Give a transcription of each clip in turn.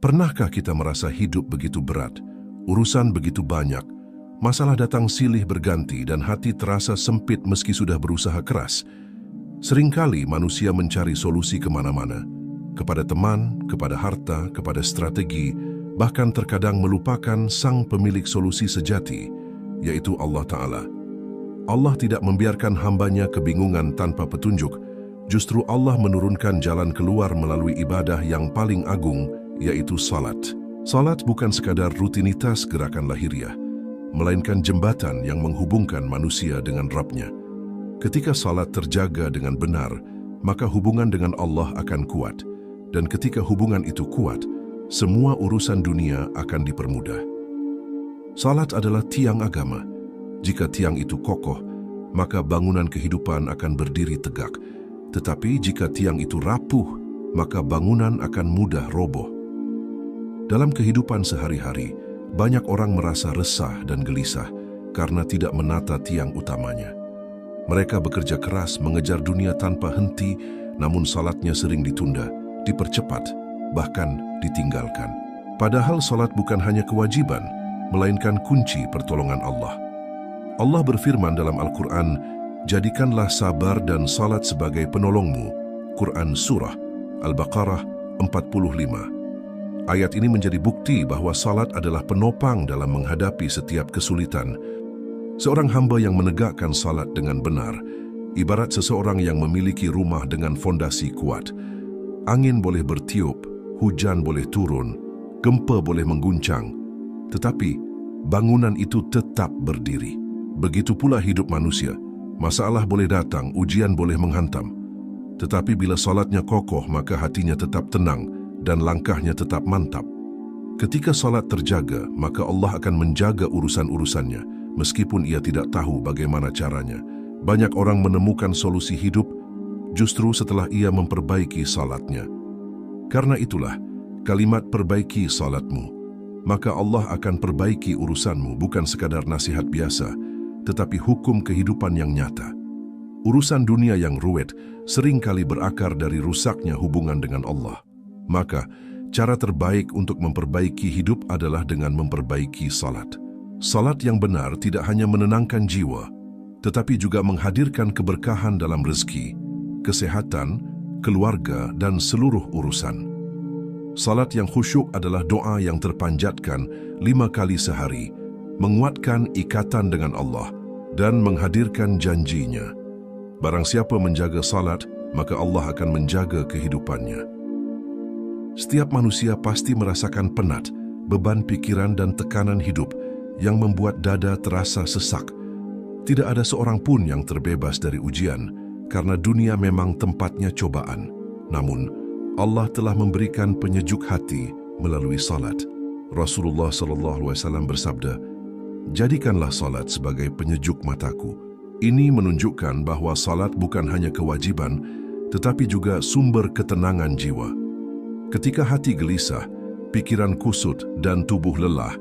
Pernahkah kita merasa hidup begitu berat, urusan begitu banyak, masalah datang silih berganti dan hati terasa sempit meski sudah berusaha keras? Seringkali manusia mencari solusi kemana-mana, kepada teman, kepada harta, kepada strategi, bahkan terkadang melupakan sang pemilik solusi sejati, yaitu Allah Ta'ala. Allah tidak membiarkan hambanya kebingungan tanpa petunjuk. Justru Allah menurunkan jalan keluar melalui ibadah yang paling agung, yaitu salat. Salat bukan sekadar rutinitas gerakan lahiriah, melainkan jembatan yang menghubungkan manusia dengan Rabb-Nya. Ketika salat terjaga dengan benar, maka hubungan dengan Allah akan kuat. Dan ketika hubungan itu kuat, semua urusan dunia akan dipermudah. Salat adalah tiang agama. Jika tiang itu kokoh, maka bangunan kehidupan akan berdiri tegak. Tetapi jika tiang itu rapuh, maka bangunan akan mudah roboh. Dalam kehidupan sehari-hari, banyak orang merasa resah dan gelisah karena tidak menata tiang utamanya. Mereka bekerja keras mengejar dunia tanpa henti, namun salatnya sering ditunda, dipercepat, bahkan ditinggalkan. Padahal salat bukan hanya kewajiban, melainkan kunci pertolongan Allah. Allah berfirman dalam Al-Quran, "Jadikanlah sabar dan salat sebagai penolongmu." Quran Surah Al-Baqarah 45. Ayat ini menjadi bukti bahwa salat adalah penopang dalam menghadapi setiap kesulitan. Seorang hamba yang menegakkan salat dengan benar, ibarat seseorang yang memiliki rumah dengan fondasi kuat. Angin boleh bertiup, hujan boleh turun, gempa boleh mengguncang, tetapi bangunan itu tetap berdiri. Begitu pula hidup manusia. Masalah boleh datang, ujian boleh menghantam. Tetapi bila salatnya kokoh, maka hatinya tetap tenang dan langkahnya tetap mantap. Ketika salat terjaga, maka Allah akan menjaga urusan-urusannya, meskipun ia tidak tahu bagaimana caranya. Banyak orang menemukan solusi hidup justru setelah ia memperbaiki salatnya. Karena itulah, kalimat "perbaiki salatmu", maka Allah akan perbaiki urusanmu, bukan sekadar nasihat biasa, tetapi hukum kehidupan yang nyata. Urusan dunia yang ruwet seringkali berakar dari rusaknya hubungan dengan Allah. Maka, cara terbaik untuk memperbaiki hidup adalah dengan memperbaiki salat. Salat yang benar tidak hanya menenangkan jiwa, tetapi juga menghadirkan keberkahan dalam rezeki, kesehatan, keluarga, dan seluruh urusan. Salat yang khusyuk adalah doa yang terpanjatkan 5 kali sehari, menguatkan ikatan dengan Allah, dan menghadirkan janjinya. Barang siapa menjaga salat, maka Allah akan menjaga kehidupannya. Setiap manusia pasti merasakan penat, beban pikiran dan tekanan hidup yang membuat dada terasa sesak. Tidak ada seorang pun yang terbebas dari ujian, karena dunia memang tempatnya cobaan. Namun, Allah telah memberikan penyejuk hati melalui salat. Rasulullah SAW bersabda, "Jadikanlah salat sebagai penyejuk mataku." Ini menunjukkan bahwa salat bukan hanya kewajiban, tetapi juga sumber ketenangan jiwa. Ketika hati gelisah, pikiran kusut, dan tubuh lelah,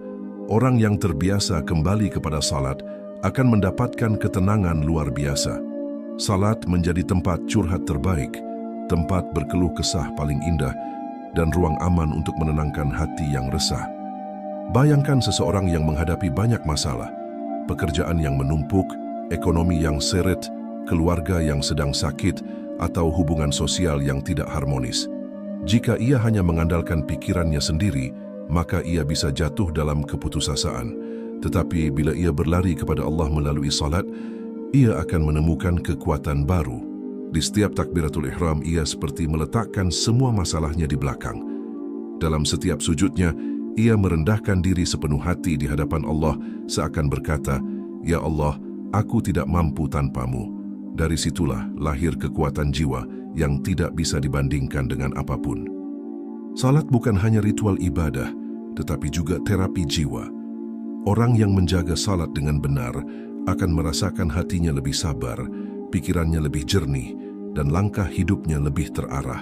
orang yang terbiasa kembali kepada salat akan mendapatkan ketenangan luar biasa. Salat menjadi tempat curhat terbaik, tempat berkeluh kesah paling indah, dan ruang aman untuk menenangkan hati yang resah. Bayangkan seseorang yang menghadapi banyak masalah, pekerjaan yang menumpuk, ekonomi yang seret, keluarga yang sedang sakit, atau hubungan sosial yang tidak harmonis. Jika ia hanya mengandalkan pikirannya sendiri, maka ia bisa jatuh dalam keputusasaan. Tetapi bila ia berlari kepada Allah melalui salat, ia akan menemukan kekuatan baru. Di setiap takbiratul ihram, ia seperti meletakkan semua masalahnya di belakang. Dalam setiap sujudnya, ia merendahkan diri sepenuh hati di hadapan Allah, seakan berkata, "Ya Allah, aku tidak mampu tanpamu." Dari situlah lahir kekuatan jiwa yang tidak bisa dibandingkan dengan apapun. Salat bukan hanya ritual ibadah, tetapi juga terapi jiwa. Orang yang menjaga salat dengan benar akan merasakan hatinya lebih sabar, pikirannya lebih jernih, dan langkah hidupnya lebih terarah.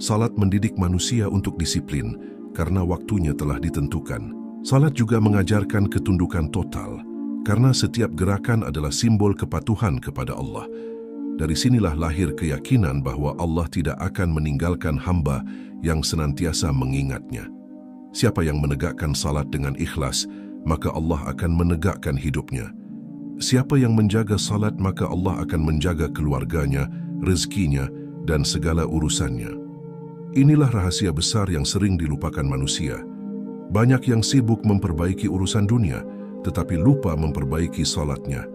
Salat mendidik manusia untuk disiplin karena waktunya telah ditentukan. Salat juga mengajarkan ketundukan total, karena setiap gerakan adalah simbol kepatuhan kepada Allah. Dari sinilah lahir keyakinan bahwa Allah tidak akan meninggalkan hamba yang senantiasa mengingatnya. Siapa yang menegakkan salat dengan ikhlas, maka Allah akan menegakkan hidupnya. Siapa yang menjaga salat, maka Allah akan menjaga keluarganya, rezekinya, dan segala urusannya. Inilah rahasia besar yang sering dilupakan manusia. Banyak yang sibuk memperbaiki urusan dunia, tetapi lupa memperbaiki salatnya.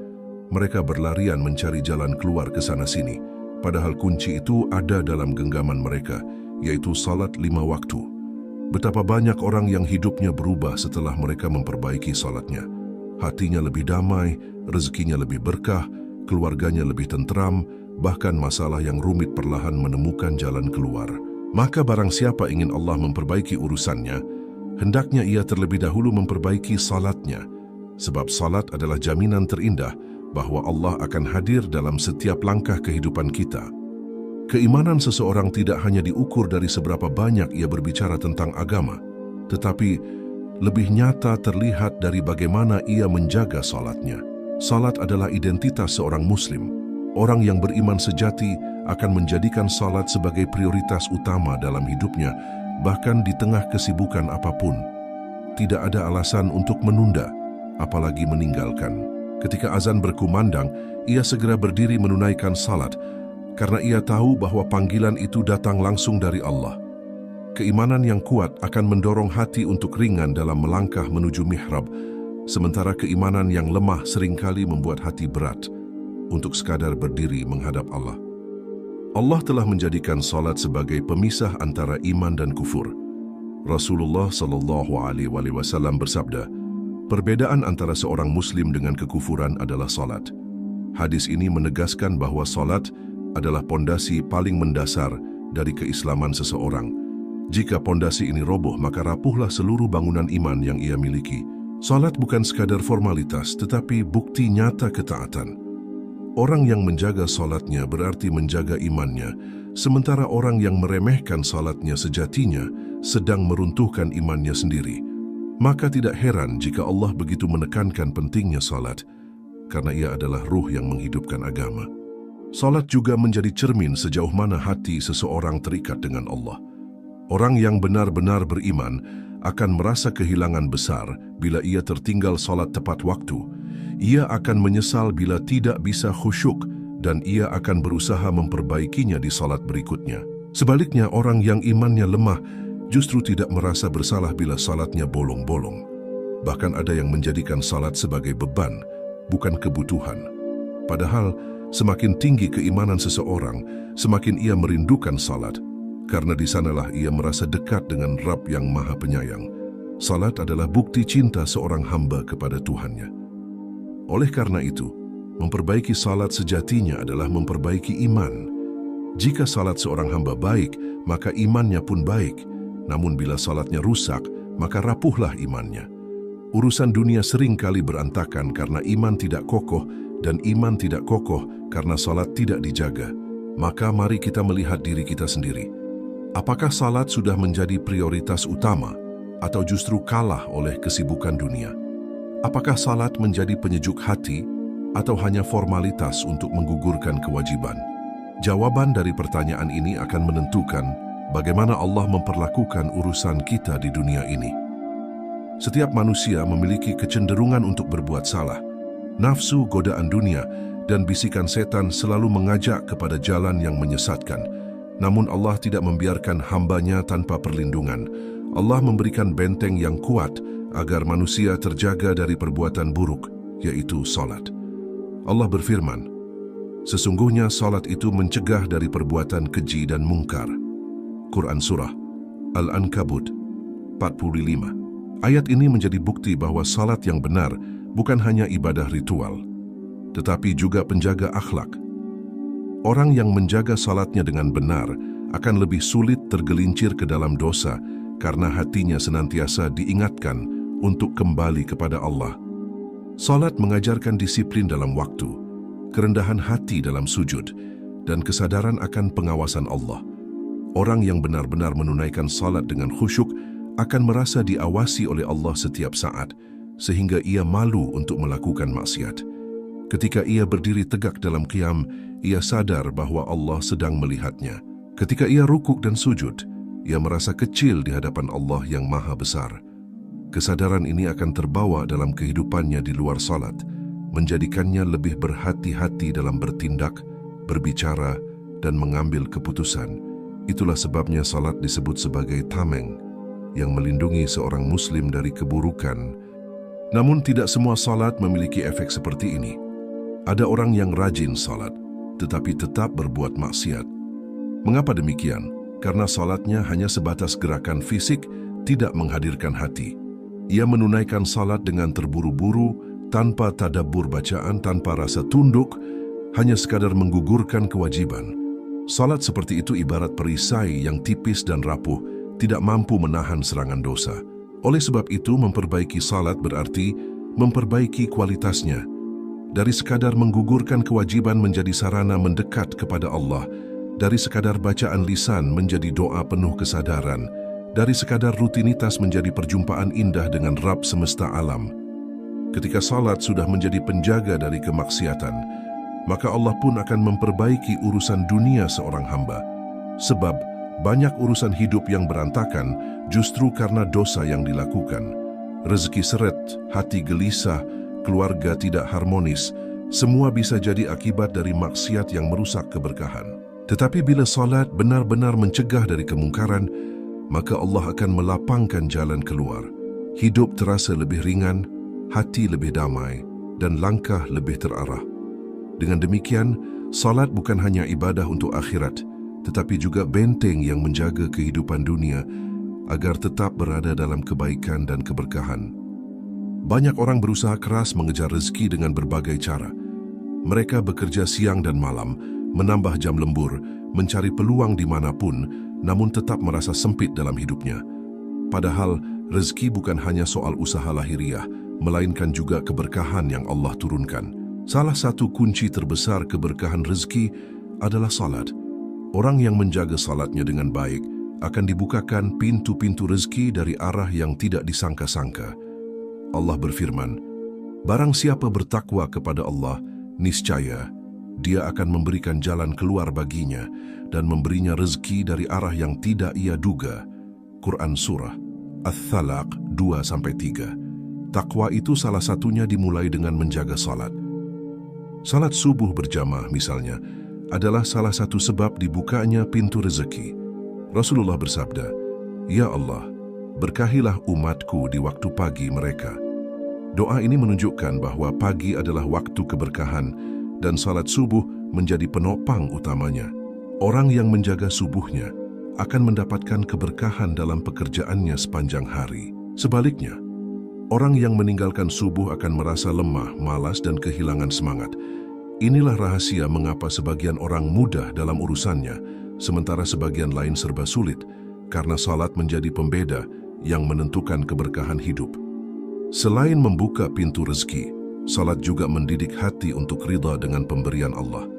Mereka berlarian mencari jalan keluar ke sana-sini, padahal kunci itu ada dalam genggaman mereka, yaitu salat 5 waktu. Betapa banyak orang yang hidupnya berubah setelah mereka memperbaiki salatnya. Hatinya lebih damai, rezekinya lebih berkah, keluarganya lebih tentram, bahkan masalah yang rumit perlahan menemukan jalan keluar. Maka barang siapa ingin Allah memperbaiki urusannya, hendaknya ia terlebih dahulu memperbaiki salatnya, sebab salat adalah jaminan terindah bahwa Allah akan hadir dalam setiap langkah kehidupan kita. Keimanan seseorang tidak hanya diukur dari seberapa banyak ia berbicara tentang agama, tetapi lebih nyata terlihat dari bagaimana ia menjaga salatnya. Salat adalah identitas seorang Muslim. Orang yang beriman sejati akan menjadikan salat sebagai prioritas utama dalam hidupnya, bahkan di tengah kesibukan apapun. Tidak ada alasan untuk menunda, apalagi meninggalkan. Ketika azan berkumandang, ia segera berdiri menunaikan salat, karena ia tahu bahwa panggilan itu datang langsung dari Allah. Keimanan yang kuat akan mendorong hati untuk ringan dalam melangkah menuju mihrab, sementara keimanan yang lemah seringkali membuat hati berat untuk sekadar berdiri menghadap Allah. Allah telah menjadikan salat sebagai pemisah antara iman dan kufur. Rasulullah SAW bersabda, "Perbedaan antara seorang Muslim dengan kekufuran adalah salat." Hadis ini menegaskan bahwa salat adalah pondasi paling mendasar dari keislaman seseorang. Jika pondasi ini roboh, maka rapuhlah seluruh bangunan iman yang ia miliki. Salat bukan sekadar formalitas, tetapi bukti nyata ketaatan. Orang yang menjaga salatnya berarti menjaga imannya, sementara orang yang meremehkan salatnya sejatinya sedang meruntuhkan imannya sendiri. Maka tidak heran jika Allah begitu menekankan pentingnya salat, karena ia adalah ruh yang menghidupkan agama. Salat juga menjadi cermin sejauh mana hati seseorang terikat dengan Allah. Orang yang benar-benar beriman akan merasa kehilangan besar bila ia tertinggal salat tepat waktu. Ia akan menyesal bila tidak bisa khusyuk dan ia akan berusaha memperbaikinya di salat berikutnya. Sebaliknya, orang yang imannya lemah justru tidak merasa bersalah bila salatnya bolong-bolong. Bahkan ada yang menjadikan salat sebagai beban, bukan kebutuhan. Padahal, semakin tinggi keimanan seseorang, semakin ia merindukan salat, karena di sanalah ia merasa dekat dengan Rabb yang Maha Penyayang. Salat adalah bukti cinta seorang hamba kepada Tuhannya. Oleh karena itu, memperbaiki salat sejatinya adalah memperbaiki iman. Jika salat seorang hamba baik, maka imannya pun baik. Namun bila salatnya rusak, maka rapuhlah imannya. Urusan dunia sering kali berantakan karena iman tidak kokoh, dan iman tidak kokoh karena salat tidak dijaga. Maka mari kita melihat diri kita sendiri. Apakah salat sudah menjadi prioritas utama atau justru kalah oleh kesibukan dunia? Apakah salat menjadi penyejuk hati atau hanya formalitas untuk menggugurkan kewajiban? Jawaban dari pertanyaan ini akan menentukan bagaimana Allah memperlakukan urusan kita di dunia ini. Setiap manusia memiliki kecenderungan untuk berbuat salah. Nafsu, godaan dunia, dan bisikan setan selalu mengajak kepada jalan yang menyesatkan. Namun Allah tidak membiarkan hambanya tanpa perlindungan. Allah memberikan benteng yang kuat agar manusia terjaga dari perbuatan buruk, yaitu salat. Allah berfirman, "Sesungguhnya salat itu mencegah dari perbuatan keji dan mungkar." Quran Surah Al-Ankabut 45. Ayat ini menjadi bukti bahwa salat yang benar bukan hanya ibadah ritual, tetapi juga penjaga akhlak. Orang yang menjaga salatnya dengan benar akan lebih sulit tergelincir ke dalam dosa karena hatinya senantiasa diingatkan untuk kembali kepada Allah. Salat mengajarkan disiplin dalam waktu, kerendahan hati dalam sujud, dan kesadaran akan pengawasan Allah. Orang yang benar-benar menunaikan salat dengan khusyuk akan merasa diawasi oleh Allah setiap saat, sehingga ia malu untuk melakukan maksiat. Ketika ia berdiri tegak dalam qiyam, ia sadar bahwa Allah sedang melihatnya. Ketika ia rukuk dan sujud, ia merasa kecil di hadapan Allah yang Maha Besar. Kesadaran ini akan terbawa dalam kehidupannya di luar salat, menjadikannya lebih berhati-hati dalam bertindak, berbicara, dan mengambil keputusan. Itulah sebabnya salat disebut sebagai tameng, yang melindungi seorang muslim dari keburukan. Namun tidak semua salat memiliki efek seperti ini. Ada orang yang rajin salat, tetapi tetap berbuat maksiat. Mengapa demikian? Karena salatnya hanya sebatas gerakan fisik, tidak menghadirkan hati. Ia menunaikan salat dengan terburu-buru, tanpa tadabbur bacaan, tanpa rasa tunduk, hanya sekadar menggugurkan kewajiban. Salat seperti itu ibarat perisai yang tipis dan rapuh, tidak mampu menahan serangan dosa. Oleh sebab itu, memperbaiki salat berarti memperbaiki kualitasnya. Dari sekadar menggugurkan kewajiban menjadi sarana mendekat kepada Allah, dari sekadar bacaan lisan menjadi doa penuh kesadaran, dari sekadar rutinitas menjadi perjumpaan indah dengan Rabb semesta alam. Ketika salat sudah menjadi penjaga dari kemaksiatan, maka Allah pun akan memperbaiki urusan dunia seorang hamba. Sebab banyak urusan hidup yang berantakan justru karena dosa yang dilakukan. Rezeki seret, hati gelisah, keluarga tidak harmonis, semua bisa jadi akibat dari maksiat yang merusak keberkahan. Tetapi bila salat benar-benar mencegah dari kemungkaran, maka Allah akan melapangkan jalan keluar. Hidup terasa lebih ringan, hati lebih damai, dan langkah lebih terarah. Dengan demikian, salat bukan hanya ibadah untuk akhirat, tetapi juga benteng yang menjaga kehidupan dunia agar tetap berada dalam kebaikan dan keberkahan. Banyak orang berusaha keras mengejar rezeki dengan berbagai cara. Mereka bekerja siang dan malam, menambah jam lembur, mencari peluang dimanapun, namun tetap merasa sempit dalam hidupnya. Padahal, rezeki bukan hanya soal usaha lahiriah, melainkan juga keberkahan yang Allah turunkan. Salah satu kunci terbesar keberkahan rezeki adalah salat. Orang yang menjaga salatnya dengan baik akan dibukakan pintu-pintu rezeki dari arah yang tidak disangka-sangka. Allah berfirman, "Barang siapa bertakwa kepada Allah, niscaya Dia akan memberikan jalan keluar baginya dan memberinya rezeki dari arah yang tidak ia duga." Quran Surah Al-Thalaq 2-3. Takwa itu salah satunya dimulai dengan menjaga salat. Salat subuh berjamaah misalnya adalah salah satu sebab dibukanya pintu rezeki. Rasulullah bersabda, "Ya Allah, berkahilah umatku di waktu pagi mereka." Doa ini menunjukkan bahwa pagi adalah waktu keberkahan dan salat subuh menjadi penopang utamanya. Orang yang menjaga subuhnya akan mendapatkan keberkahan dalam pekerjaannya sepanjang hari. Sebaliknya, orang yang meninggalkan subuh akan merasa lemah, malas, dan kehilangan semangat. Inilah rahasia mengapa sebagian orang mudah dalam urusannya, sementara sebagian lain serba sulit, karena salat menjadi pembeda yang menentukan keberkahan hidup. Selain membuka pintu rezeki, salat juga mendidik hati untuk ridha dengan pemberian Allah.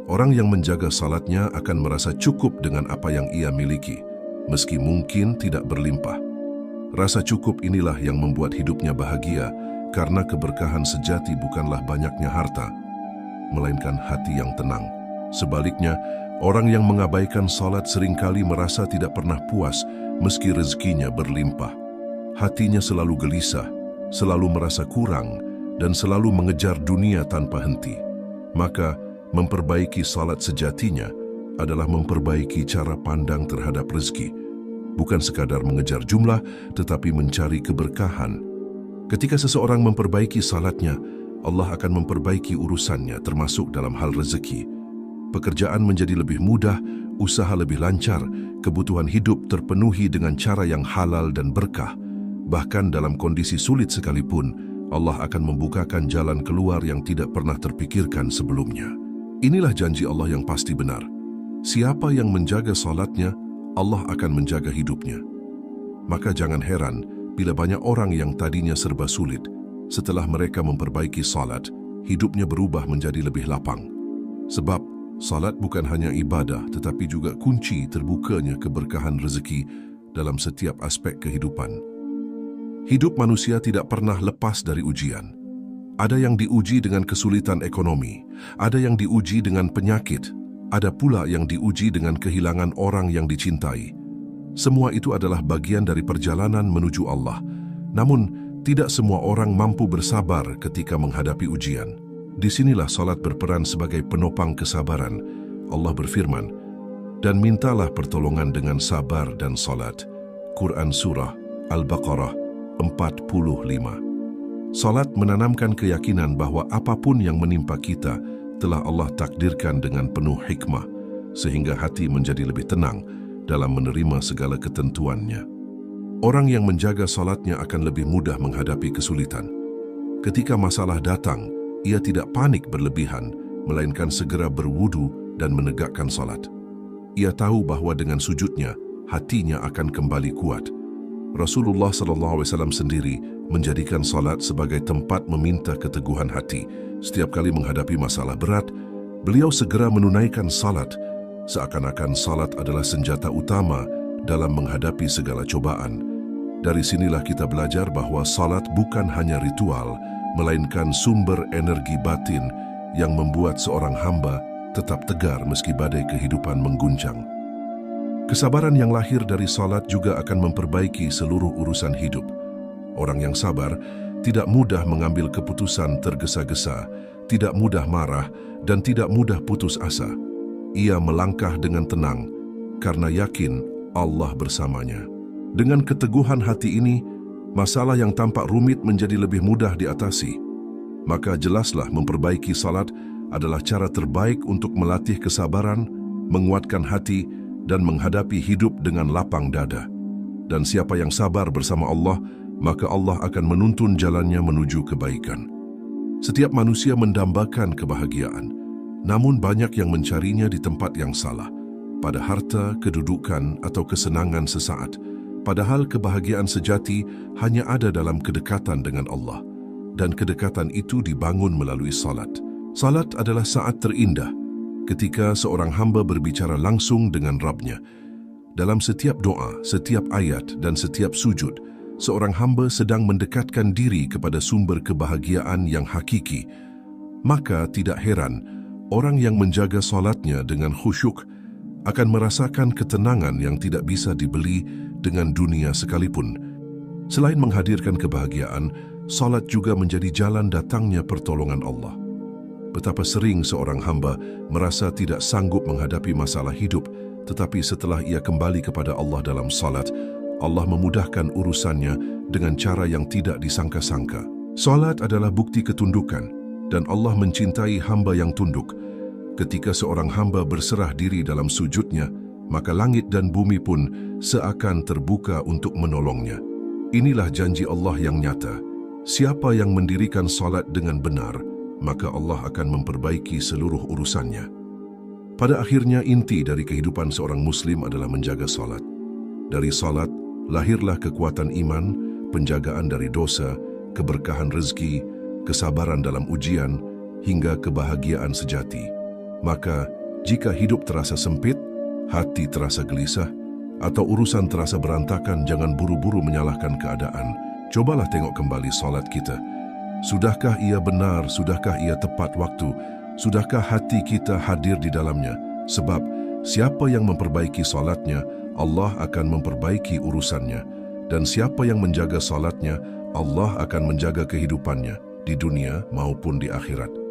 Orang yang menjaga salatnya akan merasa cukup dengan apa yang ia miliki, meski mungkin tidak berlimpah. Rasa cukup inilah yang membuat hidupnya bahagia, karena keberkahan sejati bukanlah banyaknya harta, melainkan hati yang tenang. Sebaliknya, orang yang mengabaikan salat seringkali merasa tidak pernah puas meski rezekinya berlimpah. Hatinya selalu gelisah, selalu merasa kurang, dan selalu mengejar dunia tanpa henti. Maka, memperbaiki salat sejatinya adalah memperbaiki cara pandang terhadap rezeki. Bukan sekadar mengejar jumlah, tetapi mencari keberkahan. Ketika seseorang memperbaiki salatnya, Allah akan memperbaiki urusannya termasuk dalam hal rezeki. Pekerjaan menjadi lebih mudah, usaha lebih lancar, kebutuhan hidup terpenuhi dengan cara yang halal dan berkah. Bahkan dalam kondisi sulit sekalipun, Allah akan membukakan jalan keluar yang tidak pernah terpikirkan sebelumnya. Inilah janji Allah yang pasti benar. Siapa yang menjaga salatnya, Allah akan menjaga hidupnya. Maka jangan heran bila banyak orang yang tadinya serba sulit, setelah mereka memperbaiki salat, hidupnya berubah menjadi lebih lapang. Sebab salat bukan hanya ibadah, tetapi juga kunci terbukanya keberkahan rezeki dalam setiap aspek kehidupan. Hidup manusia tidak pernah lepas dari ujian. Ada yang diuji dengan kesulitan ekonomi, ada yang diuji dengan penyakit, ada pula yang diuji dengan kehilangan orang yang dicintai. Semua itu adalah bagian dari perjalanan menuju Allah. Namun, tidak semua orang mampu bersabar ketika menghadapi ujian. Disinilah salat berperan sebagai penopang kesabaran. Allah berfirman, "Dan mintalah pertolongan dengan sabar dan salat." Quran Surah Al-Baqarah 45. Salat menanamkan keyakinan bahwa apapun yang menimpa kita telah Allah takdirkan dengan penuh hikmah, sehingga hati menjadi lebih tenang dalam menerima segala ketentuannya. Orang yang menjaga salatnya akan lebih mudah menghadapi kesulitan. Ketika masalah datang, ia tidak panik berlebihan, melainkan segera berwudu dan menegakkan salat. Ia tahu bahwa dengan sujudnya, hatinya akan kembali kuat. Rasulullah SAW sendiri menjadikan salat sebagai tempat meminta keteguhan hati. Setiap kali menghadapi masalah berat, beliau segera menunaikan salat, seakan-akan salat adalah senjata utama dalam menghadapi segala cobaan. Dari sinilah kita belajar bahwa salat bukan hanya ritual, melainkan sumber energi batin yang membuat seorang hamba tetap tegar meski badai kehidupan mengguncang. Kesabaran yang lahir dari salat juga akan memperbaiki seluruh urusan hidup. Orang yang sabar tidak mudah mengambil keputusan tergesa-gesa, tidak mudah marah, dan tidak mudah putus asa. Ia melangkah dengan tenang karena yakin Allah bersamanya. Dengan keteguhan hati ini, masalah yang tampak rumit menjadi lebih mudah diatasi. Maka jelaslah memperbaiki salat adalah cara terbaik untuk melatih kesabaran, menguatkan hati, dan menghadapi hidup dengan lapang dada. Dan siapa yang sabar bersama Allah, maka Allah akan menuntun jalannya menuju kebaikan. Setiap manusia mendambakan kebahagiaan, namun banyak yang mencarinya di tempat yang salah, pada harta, kedudukan, atau kesenangan sesaat. Padahal kebahagiaan sejati hanya ada dalam kedekatan dengan Allah, dan kedekatan itu dibangun melalui salat. Salat adalah saat terindah ketika seorang hamba berbicara langsung dengan Rabb-Nya. Dalam setiap doa, setiap ayat, dan setiap sujud, seorang hamba sedang mendekatkan diri kepada sumber kebahagiaan yang hakiki. Maka tidak heran, orang yang menjaga salatnya dengan khusyuk akan merasakan ketenangan yang tidak bisa dibeli dengan dunia sekalipun. Selain menghadirkan kebahagiaan, salat juga menjadi jalan datangnya pertolongan Allah. Betapa sering seorang hamba merasa tidak sanggup menghadapi masalah hidup, tetapi setelah ia kembali kepada Allah dalam salat, Allah memudahkan urusannya dengan cara yang tidak disangka-sangka. Salat adalah bukti ketundukan, dan Allah mencintai hamba yang tunduk. Ketika seorang hamba berserah diri dalam sujudnya, maka langit dan bumi pun seakan terbuka untuk menolongnya. Inilah janji Allah yang nyata. Siapa yang mendirikan salat dengan benar, maka Allah akan memperbaiki seluruh urusannya. Pada akhirnya, inti dari kehidupan seorang Muslim adalah menjaga salat. Dari salat, lahirlah kekuatan iman, penjagaan dari dosa, keberkahan rezeki, kesabaran dalam ujian, hingga kebahagiaan sejati. Maka, jika hidup terasa sempit, hati terasa gelisah, atau urusan terasa berantakan, jangan buru-buru menyalahkan keadaan. Cobalah tengok kembali salat kita. Sudahkah ia benar? Sudahkah ia tepat waktu? Sudahkah hati kita hadir di dalamnya? Sebab, siapa yang memperbaiki salatnya, Allah akan memperbaiki urusannya. Dan siapa yang menjaga salatnya, Allah akan menjaga kehidupannya di dunia maupun di akhirat.